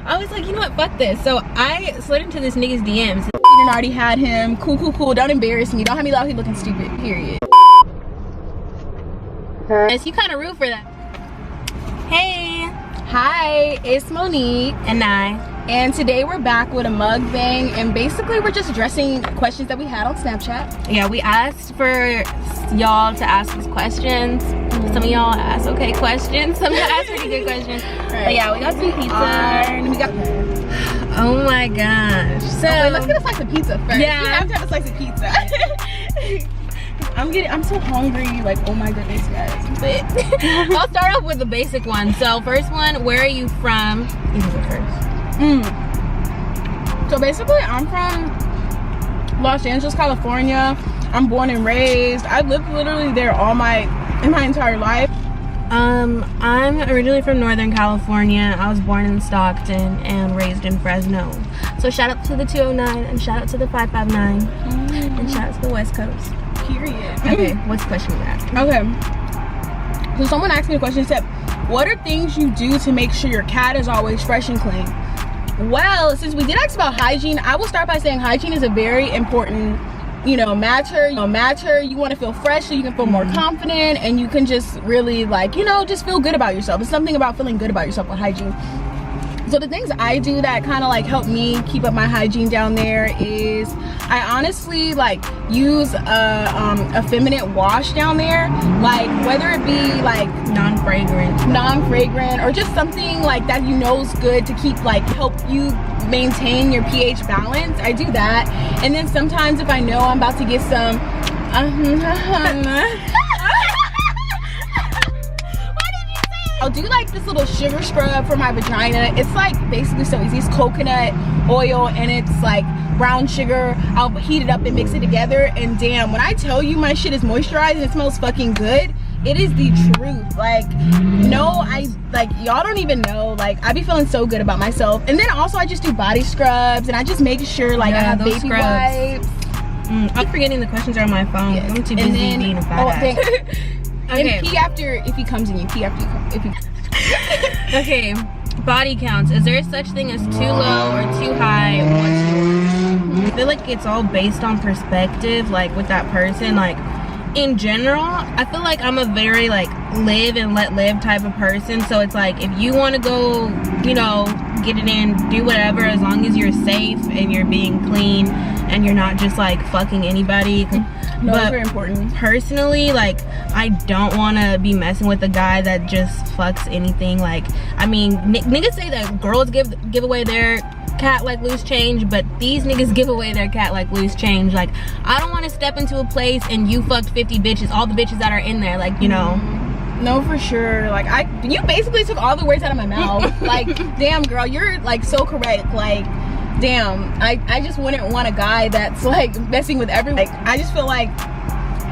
I was like, you know what, fuck this. So I slid into this nigga's DMs. You already had him. Cool. Don't embarrass me. Don't have me out here looking stupid. Period. Yes, you kind of rude for that. Hey. Hi, it's Monique. And I. And today we're back with a mukbang, and basically we're just addressing questions that we had on Snapchat. Yeah, we asked for y'all to ask us questions. Some of y'all asked okay questions. Some of y'all asked pretty good questions. Right. But yeah, we got some pizza. And we got. Oh my gosh. So wait, let's get a slice of pizza first. Yeah, we have to have a slice of pizza. I'm so hungry. Like, oh my goodness, guys. But I'll start off with the basic one. So first one, where are you from? You can go first. So basically, I'm from Los Angeles, California. I'm born and raised. I've lived literally there in my entire life. I'm originally from Northern California. I was born in Stockton and raised in Fresno. So shout out to the 209 and shout out to the 559 and shout out to the West Coast. Period. Okay, what's the question you're asking? Okay. So someone asked me a question, said, what are things you do to make sure your cat is always fresh and clean? Well, since we did ask about hygiene, I will start by saying hygiene is a very important, matter. You want to feel fresh so you can feel more confident, and you can just really just feel good about yourself. It's something about feeling good about yourself with hygiene. So the things I do that kind of help me keep up my hygiene down there is I honestly use a feminine wash down there, whether it be non-fragrant or just something that is good to keep help you maintain your pH balance. I do that. And then sometimes if I know I'm about to get some I'll do this little sugar scrub for my vagina. It's basically so easy. It's coconut oil and it's brown sugar. I'll heat it up and mix it together, and damn, when I tell you my shit is moisturized and it smells fucking good, it is the truth. Y'all don't even know. I be feeling so good about myself. And then also I just do body scrubs, and I just make sure I have baby wipes. I'm forgetting the questions are on my phone. Yes. I'm too busy being a fat ass. Okay. And pee after, if he comes in, you pee after you come. If you... Okay, body counts. Is there such thing as too low or too high? What's yours? I feel like it's all based on perspective, with that person. In general, I feel like I'm a very live and let live type of person. So it's if you want to go, get it in, do whatever, as long as you're safe and you're being clean and you're not just fucking anybody. No, it's very important. Personally, I don't want to be messing with a guy that just fucks anything. Niggas say that girls give away their cat loose change, but these niggas give away their cat loose change. I don't want to step into a place and you fucked 50 bitches, all the bitches that are in there, No, for sure. You basically took all the words out of my mouth. Damn, girl, you're so correct. Damn, I just wouldn't want a guy that's messing with everyone. I just feel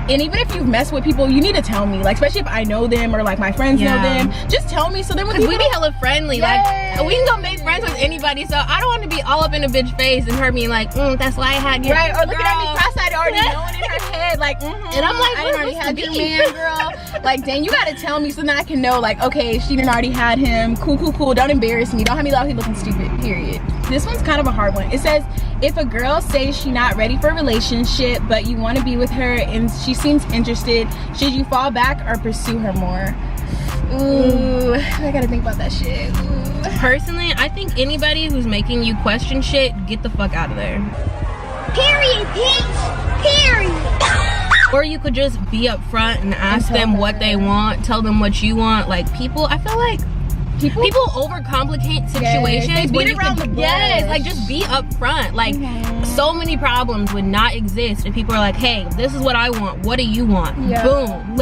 and even if you've messed with people, you need to tell me, especially if I know them or my friends know them, just tell me. So then when we be hella friendly, yes. We can go make friends with anybody. So I don't want to be all up in a bitch face and her being that's why I had you, right? Or looking at me cross-eyed, already knowing in her head, and I'm I already had your man, girl. Dang, you gotta tell me so then I can know, okay, she done already had him. Cool. Don't embarrass me. Don't have me out here looking stupid. Period. This one's kind of a hard one. It says, if a girl says she's not ready for a relationship, but you want to be with her and she seems interested, should you fall back or pursue her more? Ooh, I gotta think about that shit. Ooh. Personally, I think anybody who's making you question shit, get the fuck out of there. Period, bitch. Period. Or you could just be up front and ask them what they want, tell them what you want. I feel people overcomplicate situations. Yes, they beat around the bush. Yes, just be up front. So many problems would not exist if people are hey, this is what I want. What do you want? Yeah. Boom.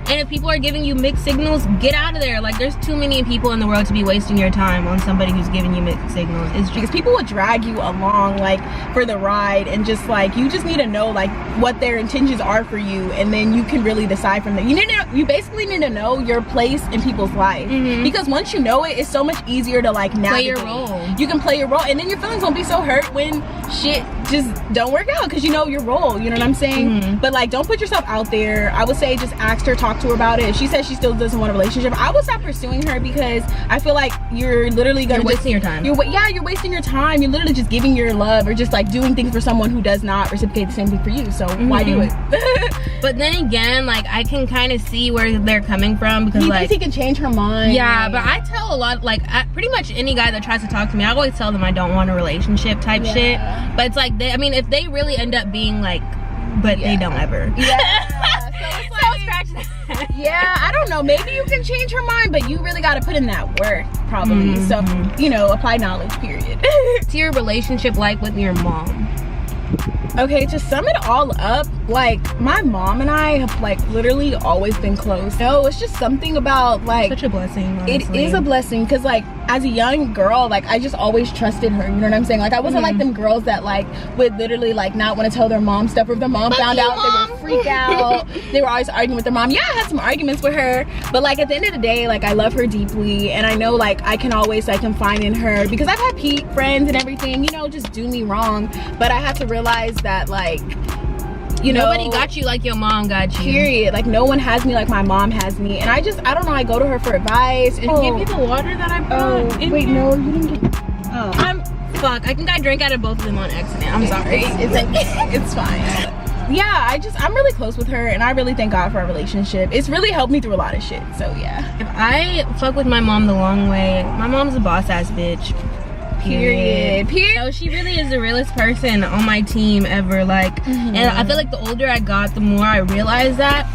And if people are giving you mixed signals, get out of there. There's too many people in the world to be wasting your time on somebody who's giving you mixed signals. It's just because people will drag you along for the ride, and just you just need to know what their intentions are for you, and then you can really decide from there. You basically need to know your place in people's life, because once you know it, it's so much easier to navigate. Play your role. You can play your role, and then your feelings won't be so hurt when shit just don't work out because you know your role, you know what I'm saying? But like, don't put yourself out there. I would say just ask her, talk to her about it. If she says she still doesn't want a relationship, I would stop pursuing her, because I feel like you're literally gonna wasting your time. You're wasting your time. You're literally just giving your love or just like doing things for someone who does not reciprocate the same thing for you. So why do it? But then again, like, I can kind of see where they're coming from, because he like, thinks he can change her mind. yeah, but I tell a lot, like, pretty much any guy that tries to talk to me, I always tell them I don't want a relationship type shit. But it's like, I mean, if they really end up being like, but they don't ever. Yeah. So it's like, scratch that. Yeah, I don't know. Maybe you can change her mind, but you really got to put in that work, probably. So, you know, apply knowledge, period. What's your relationship like with your mom? Okay, to sum it all up, like, my mom and I have like literally always been close. No, it's just something about like, Such a blessing, honestly. it is a blessing, because like as a young girl, like I just always trusted her, you know what I'm saying? Like I wasn't like them girls that like would literally like not want to tell their mom stuff, or if their mom found out they would freak out. They were always arguing with their mom. Yeah, I had some arguments with her, but like at the end of the day, like I love her deeply, and I know like I can always like confide in her, because I've had friends and everything, you know, just do me wrong, but I had to realize that like, you know, nobody got you like your mom got you. Period. Like no one has me like my mom has me, and I don't know, I go to her for advice. And Give you the water that I brought. Wait, no, you didn't get. Fuck, I think I drank out of both of them on accident. I'm sorry. It's fine. Yeah, I'm really close with her, and I really thank God for our relationship. It's really helped me through a lot of shit, so yeah. If I fuck with my mom the long way, my mom's a boss ass bitch. Period. No, she really is the realest person on my team ever. Like, and I feel like the older I got, the more I realized that.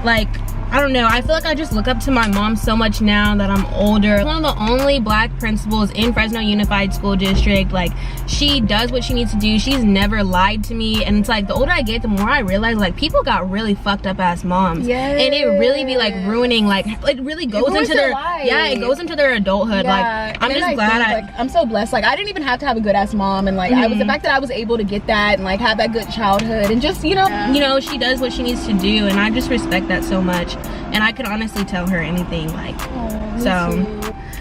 Like, I don't know, I feel like I just look up to my mom so much now that I'm older. One of the only black principals in Fresno Unified School District. Like, she does what she needs to do. She's never lied to me, and it's like the older I get, the more I realize like people got really fucked up ass moms. Yes. And it really be like ruining, like it really goes into their life. Yeah, it goes into their adulthood. Yeah. Like, I'm just glad I'm so blessed. Like I didn't even have to have a good ass mom, and like the fact that I was able to get that and like have that good childhood, and just you know she does what she needs to do, and I just respect that so much. And I could honestly tell her anything, like,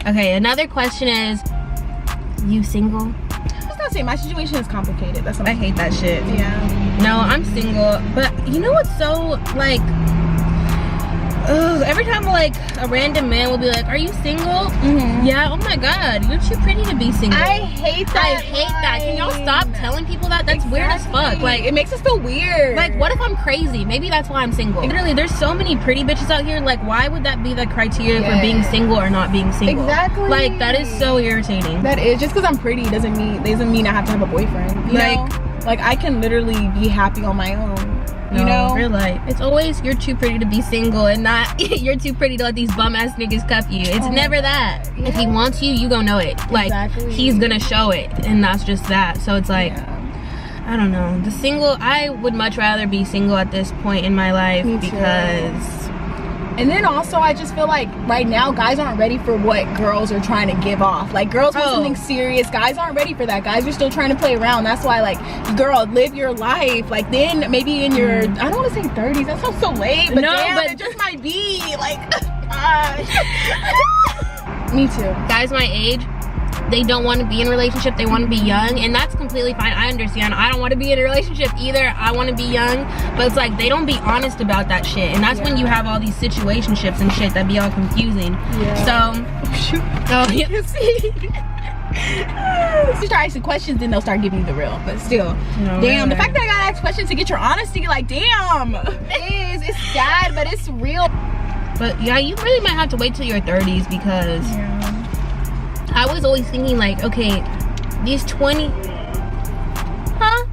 okay, another question is, you single? I was gonna say, my situation is complicated. That's what I hate that shit. Yeah. No, I'm single, but you know what's so, like, every time like a random man will be like, are you single? Yeah, oh my god, you're too pretty to be single. I hate that. I hate that. Can y'all stop telling people that? That's weird as fuck. Like, it makes us feel weird. Like, what if I'm crazy? Maybe that's why I'm single. Literally, there's so many pretty bitches out here. Like, why would that be the criteria for being single or not being single? Exactly. Like, that is so irritating. That is, just because I'm pretty doesn't mean I have to have a boyfriend. You know? Like I can literally be happy on my own. You know, real life. It's always you're too pretty to be single, and not you're too pretty to let these bum ass niggas cuff you. It's never that. Yeah. If he wants you, you gonna know it. Like he's gonna show it, and that's just that. So it's like, I don't know. The single, I would much rather be single at this point in my life because. And then also, I just feel like right now, guys aren't ready for what girls are trying to give off. Like, girls want something serious. Guys aren't ready for that. Guys are still trying to play around. That's why, like, girl, live your life. Like, then maybe in your, I don't want to say 30s. That sounds so late. But no, damn, it just might be. Like, me too. Guys my age, they don't want to be in a relationship. They want to be young, and that's completely fine. I understand. I don't want to be in a relationship either. I want to be young, but it's like they don't be honest about that shit, and that's when you have all these situationships and shit that be all confusing. You start asking questions, then they'll start giving you the real. But still, damn, the fact that I gotta ask questions to get your honesty, like, damn, it's sad, but it's real. But yeah, you really might have to wait till your 30s because I was always thinking like, okay, these 20, huh?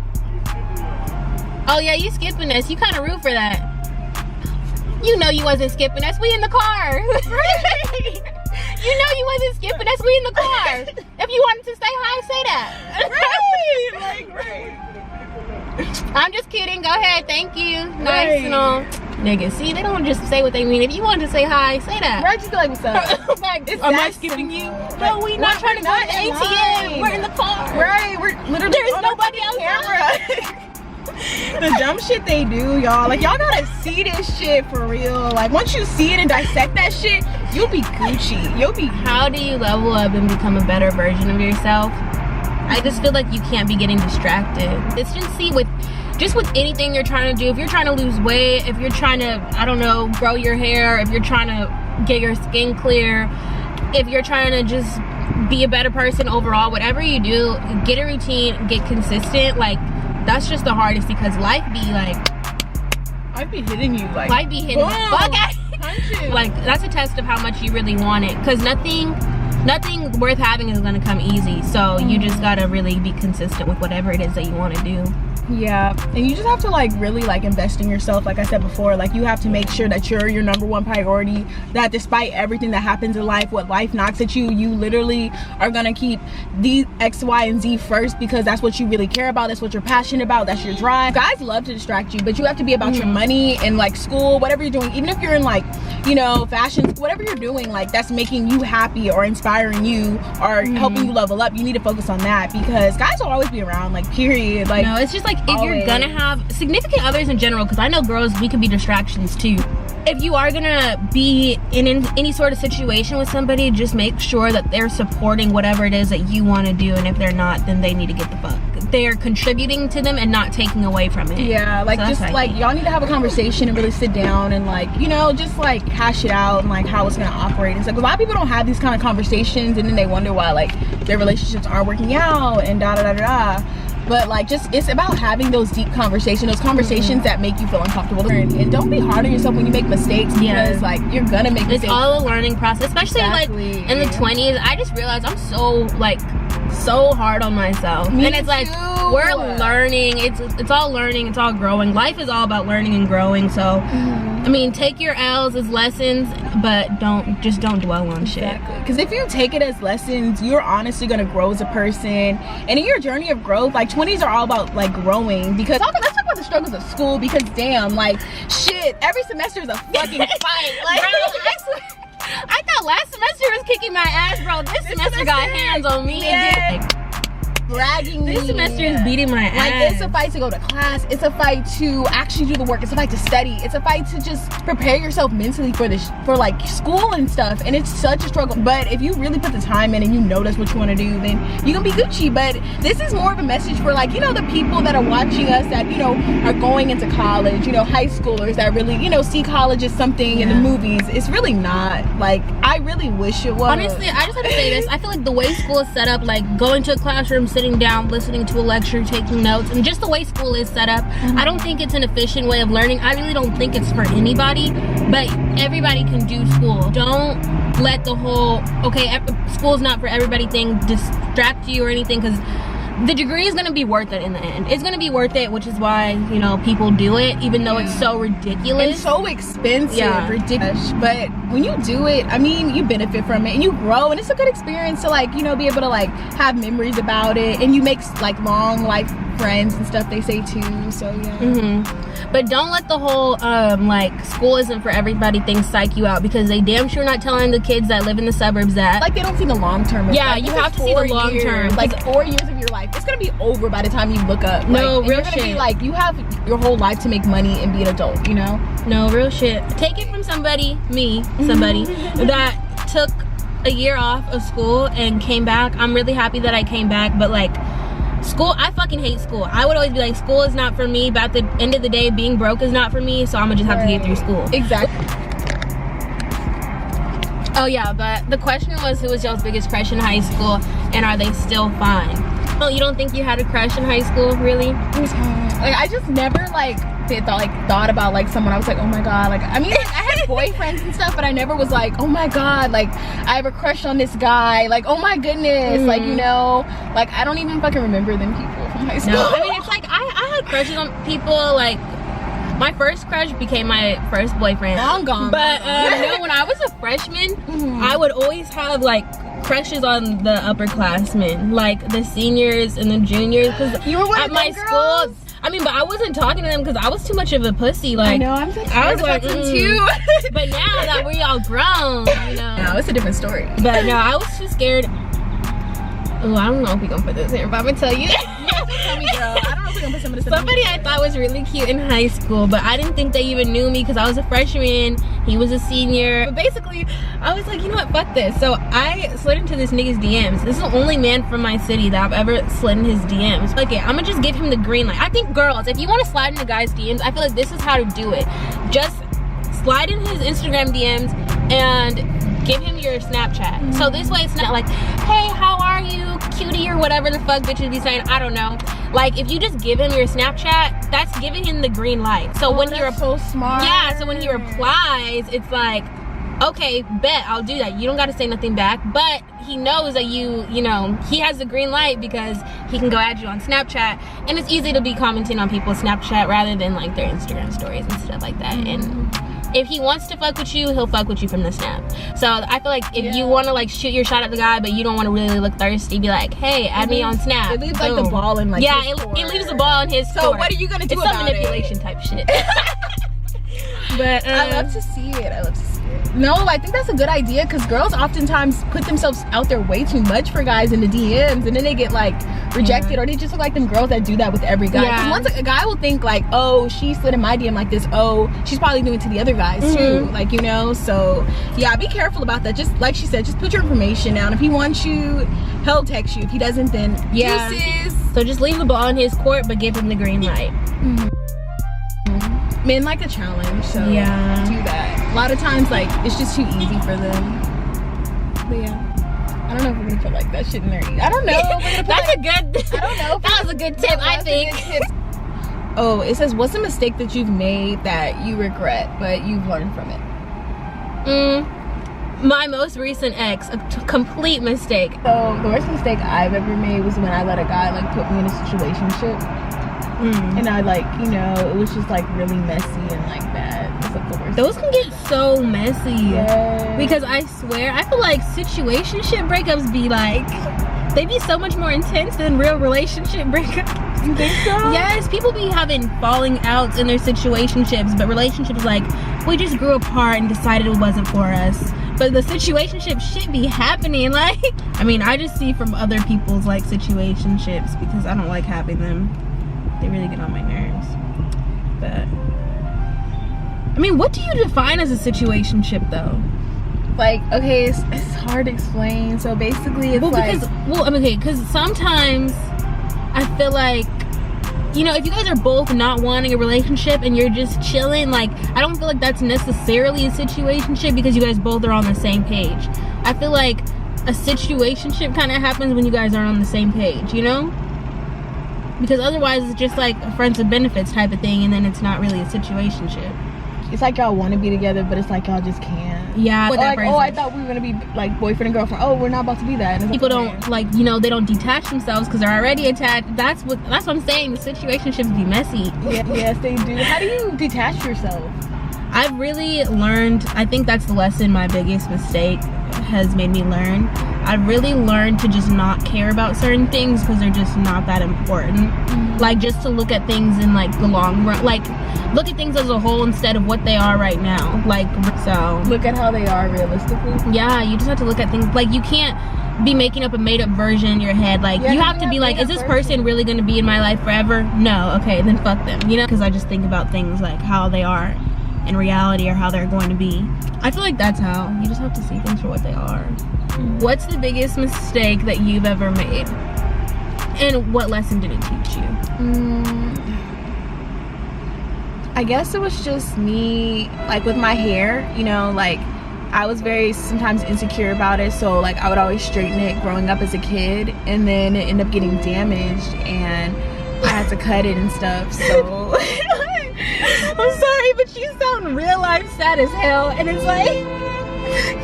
Oh yeah, you skipping us. You kind of rude for that. You know you wasn't skipping us. We in the car. You know you wasn't skipping us. We in the car. If you wanted to say hi, say that. Right. I'm just kidding. Go ahead. Thank you. Nice and all. Niggas, see, they don't just say what they mean. If you wanted to say hi, say that. Right, just be like, what's up? Like, am I skipping you? No, we not trying to go to the ATM. We're in the car. Right, we're literally. There's nobody else. Camera. The dumb shit they do, y'all. Like, y'all gotta see this shit for real. Like, once you see it and dissect that shit, you'll be Gucci. You'll be. How do you level up and become a better version of yourself? I just feel like you can't be getting distracted. Consistency with anything you're trying to do. If you're trying to lose weight, if you're trying to, I don't know, grow your hair, if you're trying to get your skin clear, if you're trying to just be a better person overall, whatever you do, get a routine, get consistent. Like, that's just the hardest, because life be like, I'd be hitting you like, life be hitting the fuck out. Like, that's a test of how much you really want it, because nothing worth having is going to come easy. So you just gotta really be consistent with whatever it is that you want to do. Yeah, and you just have to like really like invest in yourself. Like I said before, like you have to make sure that you're your #1 priority, that despite everything that happens in life, what life knocks at you, you literally are gonna keep these X, Y, and Z first, because that's what you really care about, that's what you're passionate about, that's your drive. Guys love to distract you, but you have to be about your money and like school, whatever you're doing. Even if you're in like, you know, fashion, whatever you're doing, like that's making you happy or inspiring you or helping you level up, you need to focus on that, because guys will always be around, like, period. Like, no, it's just like, if always. You're gonna have significant others in general, because I know girls, we can be distractions too. If you are gonna be in any sort of situation with somebody, just make sure that they're supporting whatever it is that you want to do, and if they're not, then they need to get the fuck. They're contributing to them and not taking away from it. Yeah, like, so just like y'all need to have a conversation and really sit down and like, you know, just like hash it out and like how it's gonna operate and stuff. A lot of people don't have these kind of conversations, and then they wonder why like their relationships aren't working out and da da da da. But like, just, it's about having those deep conversations, those conversations that make you feel uncomfortable. And don't be hard on yourself when you make mistakes, because like you're gonna make mistakes. It's all a learning process, especially like in the 20s. I just realized I'm so hard on myself. Me and it's like, we're learning. It's all learning. It's all growing. Life is all about learning and growing. So I mean, take your L's as lessons, but don't dwell on shit. Because if you take it as lessons, you're honestly gonna grow as a person. And in your journey of growth, like 20s are all about like growing. Because let's talk about the struggles of school, because damn, like shit, every semester is a fucking fight. Like, bro, I thought last semester was kicking my ass, bro. This semester got hands on me. Yeah. Bragging this semester is beating my ass. Like, it's a fight to go to class, it's a fight to actually do the work, it's a fight to study, it's a fight to just prepare yourself mentally for like school and stuff. And it's such a struggle, but if you really put the time in and you know that's what you want to do, then you're gonna be Gucci. But this is more of a message for like, you know, the people that are watching us that, you know, are going into college, you know, high schoolers that really, you know, see college as something in the movies. It's really not. Like, I really wish it was. Honestly, I just have to say this, I feel like the way school is set up, like going to a classroom, sitting down, listening to a lecture, taking notes, and just the way school is set up, I don't think it's an efficient way of learning. I really don't think it's for anybody, but everybody can do school. Don't let the whole, okay, school's not for everybody thing distract you or anything, because the degree is going to be worth it in the end. It's going to be worth it, which is why, you know, people do it, even though it's so ridiculous. It's so expensive, ridiculous. But when you do it, I mean, you benefit from it and you grow, and it's a good experience to like, you know, be able to like have memories about it, and you make like long life friends and stuff, they say too. So yeah. But don't let the whole like school isn't for everybody thing psych you out, because they damn sure not telling the kids that live in the suburbs that like they don't see the long term. Yeah, you have to see the long term. Like 4 years of your life, it's gonna be over by the time you look up. No, like, real you're gonna shit. Be like, you have your whole life to make money and be an adult, you know? No, real shit. Take it from somebody that took a year off of school and came back. I'm really happy that I came back, but like, school, I fucking hate school. I would always be like, school is not for me, but at the end of the day, being broke is not for me, so I'm gonna just have to get through school. Exactly. Oh yeah, but the question was, who was y'all's biggest crush in high school, and are they still fine? Oh, you don't think you had a crush in high school, really? Like, I just never thought about like someone I was like, oh my god, like, I mean, like, I had boyfriends and stuff, but I never was like, oh my god, like, I have a crush on this guy, like, oh my goodness, like, you know, like, I don't even fucking remember them people from high school. No, I mean, it's like, I had crushes on people. Like, my first crush became my first boyfriend. Long gone. But you know, when I was a freshman, I would always have like crushes on the upperclassmen, like the seniors and the juniors, because you were one at my school. I mean, but I wasn't talking to them because I was too much of a pussy. Like, I know, I was like too. But now that we all grown, you know. No, it's a different story. But no, I was too scared. Oh, I don't know if we gonna put this here, but I'm gonna tell you. Tell me, girl. I don't know if we're gonna put some of this. Somebody I thought was really cute in high school, but I didn't think they even knew me because I was a freshman. He was a senior. But basically, I was like, you know what? Fuck this. So I slid into this nigga's DMs. This is the only man from my city that I've ever slid in his DMs. Okay, I'm gonna just give him the green light. I think girls, if you want to slide into guys' DMs, I feel like this is how to do it. Just slide in his Instagram DMs and give him your Snapchat. So this way it's not like, hey, how are you, cutie, or whatever the fuck bitches be saying. I don't know. Like, if you just give him your Snapchat, that's giving him the green light. So when he so smart. Yeah, so when he replies, it's like, okay, bet, I'll do that. You don't got to say nothing back, but he knows that you know, he has the green light because he can go add you on Snapchat, and it's easy to be commenting on people's Snapchat rather than like their Instagram stories and stuff like that. And if he wants to fuck with you, he'll fuck with you from the snap. So I feel like if you want to like shoot your shot at the guy, but you don't want to really look thirsty, be like, hey, add me on Snap. It leaves like the ball in like it leaves the ball in his court. So what are you gonna do about it? It's some manipulation type shit. But I love to see it. I love to see it. No, I think that's a good idea because girls oftentimes put themselves out there way too much for guys in the DMs, and then they get like rejected, or they just look like them girls that do that with every guy. Because once a guy will think like, oh, she slid in my DM like this, oh, she's probably doing it to the other guys too, like, you know. So yeah, be careful about that. Just like she said, just put your information down. If he wants you, he'll text you. If he doesn't, then deuces. So just leave the ball in his court, but give him the green light. Men like a challenge, so do that. A lot of times, like, it's just too easy for them. But yeah, I don't know if we're gonna put like that shit in there. I don't know. That's a good. I don't know. That was a good tip, I think. Oh, it says, what's a mistake that you've made that you regret, but you've learned from it? My most recent ex, a complete mistake. So the worst mistake I've ever made was when I let a guy like put me in a situationship. And I like, you know, it was just like really messy and like bad. It's like the worst. Those can get so messy. Yes. Because I swear, I feel like situationship breakups be like, they be so much more intense than real relationship breakups. You think so? Yes, people be having falling outs in their situationships, but relationships like, we just grew apart and decided it wasn't for us. But the situationship shit be happening, like, I mean, I just see from other people's like situationships because I don't like having them. They really get on my nerves. But I mean, what do you define as a situationship though? Like, okay, it's hard to explain. So basically it's because sometimes I feel like, you know, if you guys are both not wanting a relationship and you're just chilling, like, I don't feel like that's necessarily a situationship because you guys both are on the same page. I feel like a situationship kind of happens when you guys aren't on the same page, you know? Because otherwise it's just like a friends with benefits type of thing, and then it's not really a situationship. It's like y'all want to be together, but it's like y'all just can't. Yeah. Like, oh, I thought we were gonna be like boyfriend and girlfriend. Oh, we're not about to be that. And people don't like, you know, they don't detach themselves because they're already attached. That's what I'm saying. The situationships be messy. Yeah, yes, they do. How do you detach yourself? I've really learned. I think that's the lesson. My biggest mistake has made me learn. I've really learned to just not care about certain things because they're just not that important. Like, just to look at things in like the long run, like look at things as a whole instead of what they are right now. Like, so look at how they are realistically. Yeah, you just have to look at things. Like, you can't be making up a made-up version in your head. Like, you have to be like, is this person really going to be in my life forever? No. Okay, then fuck them, you know? Because I just think about things like how they are in reality or how they're going to be. I feel like that's how you just have to see things for what they are. What's the biggest mistake that you've ever made, and what lesson did it teach you? I guess it was just me, like with my hair, you know, like I was very sometimes insecure about it, so like I would always straighten it growing up as a kid, and then it ended up getting damaged and I had to cut it and stuff. So I'm sorry, but you sound real life sad as hell, and it's like,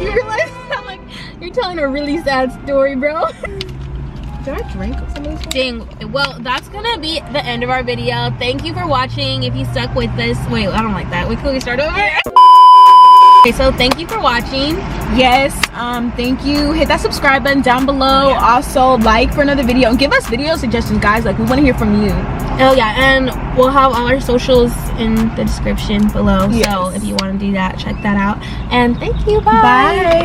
you realize I'm like, you're telling a really sad story, bro. Did I drink some of this? Dang. Well, that's gonna be the end of our video. Thank you for watching. If you stuck with this, wait, I don't like that. Wait, can we start over? Okay, so thank you for watching. Yes, thank you. Hit that subscribe button down below. Also, like for another video, and give us video suggestions, guys. Like, we want to hear from you. Oh yeah, and we'll have all our socials in the description below. Yes. So if you want to do that, check that out. And thank you. Bye.